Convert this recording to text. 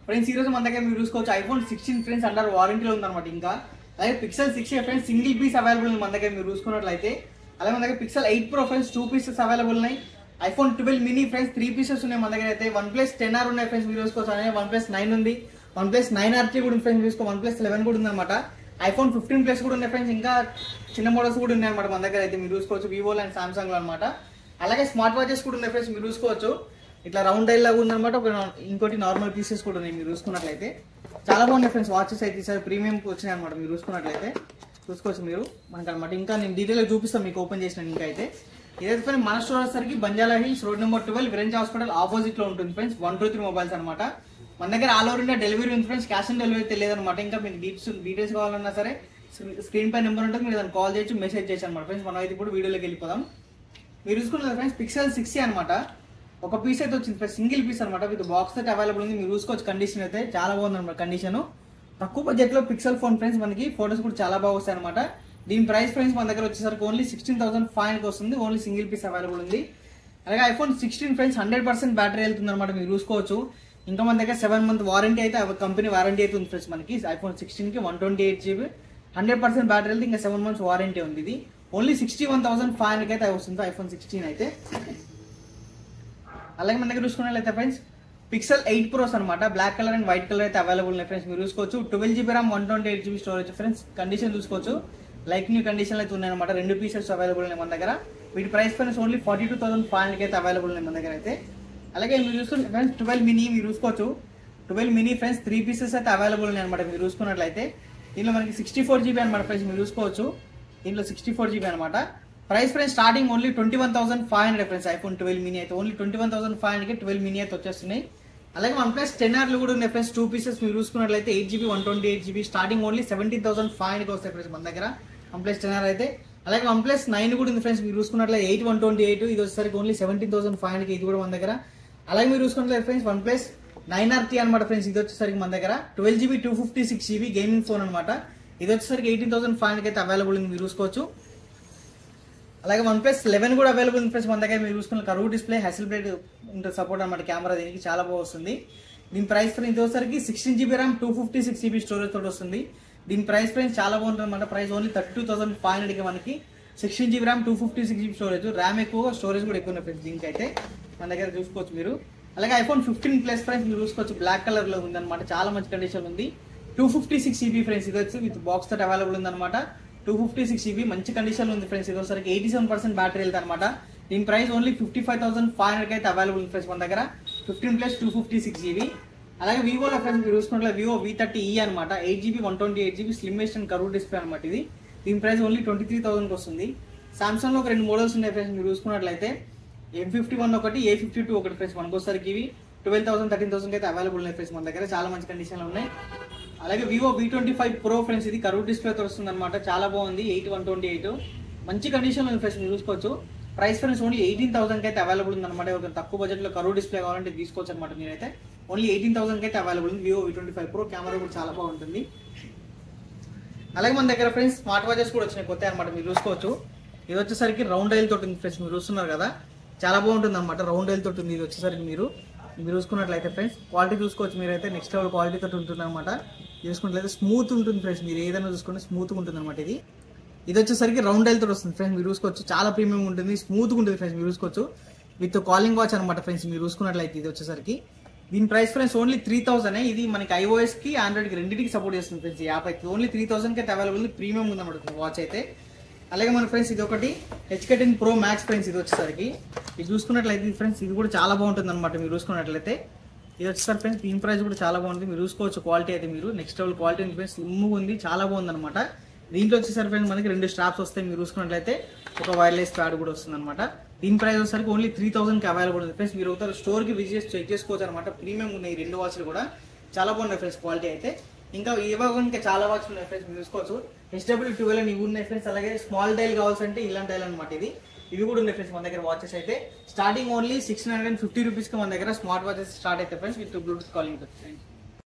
Friends ఈ రోజు మన దగ్గర మీరు చూసుకోవచ్చు ఐఫోన్ 16 ఫ్రెండ్స్ అండర్ వారంటీలో ఉందన్నమాట. ఇంకా అలాగే Pixel 6 friends single piece available ఉంది మన దగ్గర మీరు చూసుకున్నట్లయితే. అలాగే మన దగ్గర Pixel 8 Pro friends 2 pieces available ఉన్నాయి. ఐఫోన్ 12 మినీ ఫ్రెండ్స్ 3 పీసెస్ ఉన్నాయి మన దగ్గర అయితే. OnePlus 10R ఉన్నాయి ఫ్రెండ్స్ మీరు చూసుకోవచ్చు. అలాగే OnePlus 9 ఉంది, OnePlus 9RT కూడా ఉంది ఫ్రెండ్స్ చూసుకో. OnePlus 11 కూడా ఉందన్నమాట. ఐఫోన్ 15 Plus కూడా ఉన్నాయి ఫ్రెండ్స్. ఇంకా చిన్న మోడల్స్ కూడా ఉన్నాయి అనమాట మన దగ్గర అయితే మీరు చూసుకోవచ్చు. వివోలో అండ్ సామ్సంగ్లో అనమాట. అలాగే స్మార్ట్ వాచెస్ కూడా ఉన్నాయి ఫ్రెండ్స్ మీరు చూసుకోవచ్చు. ఇట్లా రౌండ్ డైల్ లాగా ఉందన్నమాట. ఇంకోటి నార్మల్ పీసెస్ కూడా ఉన్నాయి మీరు చూసుకున్నట్లయితే. చాలా బాగున్నాయి ఫ్రెండ్స్ వాచెస్ అయితే. ఈసారి ప్రీమియం వచ్చినాయి అనమాట మీరు చూసుకున్నట్లయితే. చూసుకోవచ్చు మీరు మనకి అనమాట. ఇంకా నేను డీటెయిల్గా చూపిస్తాను మీకు ఓపెన్ చేసిన ఇంకా అయితే. ఇదైతే ఫ్రెండ్స్ మన స్టోర్ వచ్చేసరికి Banjara Hills road number 12 Virinchi hospital opposite లో ఉంటుంది ఫ్రెండ్స్. 123 మొబైల్స్ అనమాట. మన దగ్గర ఆల్ ఓవర్ ఇండియా డెలివరీ ఉంది ఫ్రెండ్స్. క్యాష్ ఆన్ డెలివరీ తెలియదు అనమాట. ఇంకా మీకు డీటెయిల్స్ కావాలన్నా సరే స్క్రీన్ పై నెంబర్ ఉంటుంది, మీరు దాన్ని కాల్ చేయొచ్చు, మెసేజ్ చేయొచ్చు అనమాట ఫ్రెండ్స్. మనం అయితే ఇప్పుడు వీడియోలోకి వెళ్ళిపోదాం. మీరు చూసుకున్నారు ఫ్రెండ్స్ పిక్సెల్ 6 అనమాట. ఒక పీస్ అయితే వచ్చింది ఫ్రెండ్స్, సింగిల్ పీస్ అనమాట. విత్ బాక్స్ అయితే అవైలబుల్ ఉంది మీరు చూసుకోవచ్చు. కండిషన్ అయితే చాలా బాగుంది అనమాట. కండిషన్ తక్కువ బడ్జెట్ లో పిక్సెల్ ఫోన్ ఫ్రెండ్స్. మనకి ఫోటోస్ కూడా చాలా బాగా వస్తాయి అనమాట. దీని ప్రైస్ ఫ్రెండ్స్ మన దగ్గర వచ్చేసరికి ఓన్లీ 16,500 వస్తుంది. ఓన్లీ సింగిల్ పీస్ అవైలబుల్ ఉంది. అలాగే ఐఫోన్ 16 ఫ్రెండ్స్ 100% బ్యాటరీ వెళ్తుంది అనమాట మీరు చూసుకోవచ్చు. ఇంకా మన దగ్గర 7 month వారంటీ అయితే కంపెనీ వారంటీ అయితే ఉంది ఫ్రెండ్స్ మనకి. ఐఫోన్ 16 కి 128GB 100% బ్యాటరీ వెళ్తే ఇంకా 7 months వారంటీ ఉంది. ఇది ఓన్లీ 61,500 అయితే వస్తుంది ఐఫోన్ 16 అయితే. అలాగే మన దగ్గర చూసుకున్నట్లయితే ఫ్రెండ్స్ పిక్సెల్ 8 Pros అనమాట. Black colour and white colour అయితే అవైలబుల్ ఉన్నాయి ఫ్రెండ్స్ మీరు చూసుకోవచ్చు. 12GB RAM 128GB storage friends. Condition చూసుకోవచ్చు లైక్ న్యూ కండిషన్ అయితే ఉన్నాయన్నమాట. 2 పీసెస్ అవైలబుల్ ఉన్నాయి మన దగ్గర. వీటి ప్రైస్ ఫ్రెండ్స్ ఓన్లీ 42,500 అయితే అవైలబుల్ ఉన్నాయి మన దగ్గర అయితే. అలాగే మీరు చూసుకుంటే ఫ్రెండ్స్ 12 మినీ మీరు చూసుకోవచ్చు. 12 మినీ ఫ్రెండ్స్ 3 పీసెస్ అయితే అవైలబుల్ ఉన్నాయి అనమాట మీరు చూసుకున్నట్లయితే. దీనిలో మనకి 64GB అనమాట ఫ్రెండ్స్ మీరు చూసుకోవచ్చు. దీంట్లో 64GB అనమాట. Price friends starting only 21,500 friends. IPhone 12 mini అయితే ఓన్లీ 21,500కి 12 మినీ అయితే వచ్చేస్తున్నాయి. అలాగే OnePlus 10R కూడా ఉన్నాయి ఫ్రెండ్స్ 2 పీసెస్ మీరు చూసుకున్నట్లయితే. 8GB 128GB స్టార్టింగ్ ఓన్లీ 17,500కి వస్తాయి ఫ్రెండ్స్ మన దగ్గర OnePlus 10R అయితే. అలాగే OnePlus 9 కూడా ఉంది ఫ్రెండ్స్ మీరు చూసుకున్నట్లయితే 8/128 ఇది వచ్చేసరికి ఓన్లీ 17,500కి ఇది కూడా మన దగ్గర. అలాగే మీరు చూసుకున్నట్లయితే ఫ్రెండ్స్ OnePlus 9RT అనమాట ఫ్రెండ్స్. ఇది వచ్చేసరికి మన దగ్గర 12GB 256GB గేమింగ్ ఫోన్ అనమాట. ఇది వచ్చేసరికి 18,500కి అయితే అవైలబుల్ ఉంది మీరు చూసుకోవచ్చు. అలాగే OnePlus 11 కూడా అవైలబుల్ ఉంది ఫ్రెండ్స్ మన దగ్గర మీరు చూసుకున్న. కర్వ్ డిస్ప్లే హ్యాసిల్బ్లేడ్ సపోర్ట్ అనమాట. కెమెరా దీనికి చాలా బాగా వస్తుంది. దీని ప్రైస్ ఫ్రెండ్స్ ఇది వచ్చేసరికి 16GB RAM 256GB స్టోరేజ్ తోటి వస్తుంది. దీని ప్రైస్ ఫ్రెండ్స్ చాలా బాగుంటుంది అనమాట. ప్రైస్ ఓన్లీ 32,500కి మనకి 16GB RAM 256GB storage. RAM ఎక్కువ, స్టోరేజ్ కూడా ఎక్కువ ఉన్నాయి ఫ్రెండ్స్ దీనికి అయితే మన దగ్గర చూసుకోవచ్చు మీరు. అలాగే ఐఫోన్ 15 Plus ఫ్రెండ్స్ మీరు చూసుకోవచ్చు. బ్లాక్ కలర్ లో ఉంది అనమాట. చాలా మంచి కండిషన్ ఉంది. 256GB ఫ్రెండ్స్ ఇది వచ్చి విత్ బాక్స్ తోటి అవైలబుల్ ఉంది అనమాట. 256GB మంచి కండిషన్ ఉంది ఫ్రెండ్స్. ఇది వచ్చరికి 87% బ్యాటరీ వెళ్తుంది అనమాట. దీని ప్రైస్ ఓన్లీ 55,500కి అయితే అవైలబుల్ ఉంది ఫ్రెండ్స్ మన దగ్గర 15 Plus 256GB. అలాగే వివోలో ఫ్రెండ్స్ మీరు చూసుకుంటే వివో V30e అనమాట. 8GB 128GB స్లిమ్మేస్ట్ and curve display అనమాట ఇది. దీని ప్రైస్ ఓన్లీ 23,000కి వస్తుంది. సామ్సంగ్ లో ఒక 2 మోడల్స్ ఉన్నాయి ఫ్రెండ్స్ మీరు చూసుకున్నట్లయితే. M51 ఒకటి, A52 ఒకటి ఫ్రెండ్స్. మనకు వచ్చరికి ఇవి 12,000 13,000కి అయితే అవైలబుల్ ఉన్నాయి ఫ్రెండ్స్ మన దగ్గర. చాలా మంచి కండిషన్ లో ఉన్నాయి. అలాగే వివో V25 Pro ఫ్రెండ్స్. ఇది కర్వ్ డిస్ప్లే తో వస్తుంది అనమాట. చాలా బాగుంది. 8/128 మంచి కండిషన్ లో ఉంది ఫ్రెండ్స్ మీరు చూసుకోవచ్చు. ప్రైస్ ఫ్రెండ్స్ ఓన్లీ 18,000కి అయితే అవైలబుల్ ఉంది అనమాట. ఒక తక్కువ బడ్జెట్ లో కర్వ్ డిస్ప్లే కావాలంటే తీసుకోవచ్చు అనమాట మీరైతే. ఓన్లీ 18,000కి అయితే అవైలబుల్ ఉంది. వివో V25 Pro కెమెరా కూడా చాలా బాగుంటుంది. అలాగే మన దగ్గర ఫ్రెండ్స్ స్మార్ట్ వాచెస్ కూడా వచ్చినాయి కొత్త అనమాట మీరు చూసుకోవచ్చు. ఇది వచ్చేసరికి రౌండ్ డైల్ తోటి ఉంది ఫ్రెండ్స్ మీరు చూస్తున్నారు కదా. చాలా బాగుంటుంది అనమాట. రౌండ్ డైల్ తోటి ఉంది ఇది వచ్చేసరికి మీరు చూసుకున్నట్లయితే ఫ్రెండ్స్. క్వాలిటీ చూసుకోవచ్చు మీరైతే. నెక్స్ట్ లెవెల్ క్వాలిటీ తోటి ఉంటుంది అనమాట. చూసుకున్నట్లయితే స్మూత్ ఉంటుంది ఫ్రెండ్స్. మీరు ఏదైనా చూసుకుంటే స్మూత్గా ఉంటుంది అనమాట. ఇది వచ్చేసరికి రౌండ్ డైల్ తోటి వస్తుంది ఫ్రెండ్స్ మీరు చూసుకోవచ్చు. చాలా ప్రీమియం ఉంటుంది, స్మూత్గా ఉంటుంది ఫ్రెండ్స్ మీరు చూసుకోవచ్చు. విత్ కాలింగ్ వాచ్ అనమాట ఫ్రెండ్స్ మీరు చూసుకున్నట్లయితే. ఇది వచ్చేసరికి దీని ప్రైస్ ఫ్రెండ్స్ ఓన్లీ 3,000. ఇది మనకి iOS కి Android కి రెండింటికి సపోర్ట్ చేస్తుంది ఫ్రెండ్స్. ఈ యాప్ అయితే ఓన్లీ 3,000కి అయితే అవైలబుల్ ఉంది. ప్రీమియం ఉందన్నమాట వాచ్ అయితే. అలాగే మన ఫ్రెండ్స్ ఇది ఒకటి HK10 Pro Max ఫ్రెండ్స్. ఇది వచ్చేసరికి ఇది చూసుకున్నట్లయితే ఫ్రెండ్స్ ఇది కూడా చాలా బాగుంటుంది అనమాట మీరు చూసుకున్నట్లయితే. ఇది వచ్చేసరికి ఫ్రెండ్స్ దీని ప్రైస్ కూడా చాలా బాగుంటుంది మీరు చూసుకోవచ్చు. క్వాలిటీ అయితే మీరు నెక్స్ట్ లెవెల్ క్వాలిటీ ఉంది ఫ్రెండ్స్. స్లిమ్ ఉంది, చాలా బాగుంది అనమాట. దీంట్లో వచ్చేసరికి ఫ్రెండ్స్ మనకి 2 స్ట్రాప్స్ వస్తాయి మీరు చూసుకున్నట్లయితే. ఒక వైర్లెస్ ప్యాడ్ కూడా వస్తుంది అనమాట. దీని ప్రైస్ వచ్చేసరికి ఓన్లీ 3,000కి అవైలబుల్ ఉంది ఫ్రెండ్స్. మీరు ఒకసారి స్టోర్ కి విజిట్ చెక్ చేసుకోవచ్చు అనమాట. ప్రీమియం ఉన్నాయి 2 వాచ్లు కూడా చాలా బాగున్నాయి ఫ్రెండ్స్ క్వాలిటీ అయితే. ఇంకా ఇంకా చాలా వాచ్లు ఉన్నాయి ఫ్రెండ్స్ మీరు చూసుకోవచ్చు. SW12 అని ఇవి ఉన్నాయి ఫ్రెండ్స్. అలాగే స్మాల్ డైల్ కావాల్సింటే ఇలాంటి డైల్ అనమాట ఇది. ఇవి కూడా ఉన్నాయి ఫ్రెండ్స్ మన దగ్గర వాచెస్ అయితే. స్టార్టింగ్ ఓన్లీ 650 రూపీస్కి మన దగ్గర స్మార్ట్ వాచెస్ స్టార్ట్ అయితే ఫ్రెండ్స్ విత్ బ్లూటూత్ కాలింగ్.